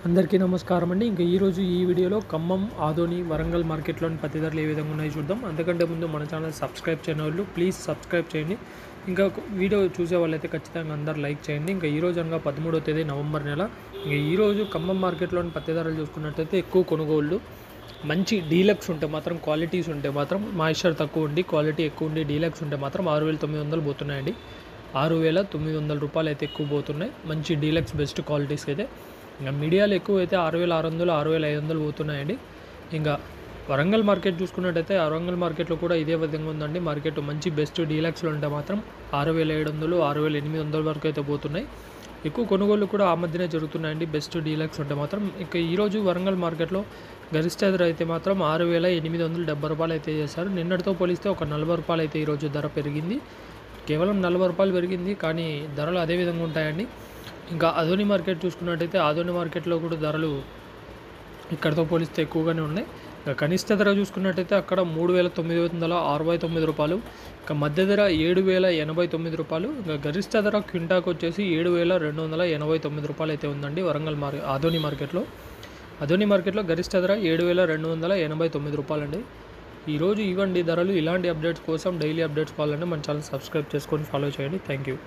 అందరికీ నమస్కారం అండి. ఇంకా ఈరోజు ఈ వీడియోలో ఖమ్మం, ఆదోని, వరంగల్ మార్కెట్లోని పత్తి ధరలు ఏ విధంగా ఉన్నాయో చూద్దాం. అంతకంటే ముందు మన ఛానల్ సబ్స్క్రైబ్ చేయని వాళ్ళు ప్లీజ్ సబ్స్క్రైబ్ చేయండి. ఇంకా వీడియో చూసే వాళ్ళైతే ఖచ్చితంగా అందరూ లైక్ చేయండి. ఇంకా ఈరోజు అనగా 13వ తేదీ నవంబర్ నెల. ఇంకా ఈరోజు ఖమ్మం మార్కెట్లోని పత్తి ధరలు చూసుకున్నట్టయితే ఎక్కువ కొనుగోళ్ళు మంచి డీలక్స్ ఉంటే మాత్రం, క్వాలిటీస్ ఉంటే మాత్రం, మాయిశ్చర్ తక్కువ ఉండి క్వాలిటీ ఎక్కువ ఉండి డీలక్స్ ఉంటే మాత్రం 6,900 పోతున్నాయండి. 6,900 రూపాయలు అయితే ఎక్కువ పోతున్నాయి మంచి డీలక్స్ బెస్ట్ క్వాలిటీస్ అయితే. ఇంకా మీడియాలు ఎక్కువ అయితే 6,600 6,500 పోతున్నాయండి. ఇంకా వరంగల్ మార్కెట్ చూసుకున్నట్టయితే వరంగల్ మార్కెట్లో కూడా ఇదే విధంగా ఉందండి. మార్కెట్ మంచి బెస్ట్ డీలక్స్లో ఉంటే మాత్రం 6,700 6,800 వరకు అయితే పోతున్నాయి. ఎక్కువ కొనుగోళ్లు కూడా ఆ మధ్యనే జరుగుతున్నాయండి బెస్ట్ డీలక్స్ ఉంటే మాత్రం. ఇక ఈరోజు వరంగల్ మార్కెట్లో గరిష్ట ధర అయితే మాత్రం 6,870 రూపాయలు అయితే చేశారు. నిన్నటితో పోలిస్తే ఒక 40 రూపాయలు అయితే ఈరోజు ధర పెరిగింది. కేవలం 40 రూపాయలు పెరిగింది, కానీ ధరలు అదే విధంగా ఉంటాయండి. ఇంకా ఆదోని మార్కెట్ చూసుకున్నట్టయితే ఆదోని మార్కెట్లో కూడా ధరలు ఇక్కడితో పోలిస్తే ఎక్కువగానే ఉన్నాయి. ఇంకా కనిష్ట ధర చూసుకున్నట్టయితే అక్కడ 3,969 రూపాయలు, ఇంకా మధ్య ధర 7,089 రూపాయలు, ఇంకా గరిష్ట ధర క్వింటాకు వచ్చేసి 7,289 రూపాయలు అయితే ఉందండి వరంగల్ ఆదోని మార్కెట్లో. ఆదోని మార్కెట్లో గరిష్ట ధర 7,289 రూపాయలు అండి. ఈరోజు ఇవ్వండి ధరలు. ఇలాంటి అప్డేట్స్ కోసం డైలీ అప్డేట్స్ కావాలంటే మన ఛానల్ సబ్స్క్రైబ్ చేసుకొని ఫాలో చేయండి. Thank you.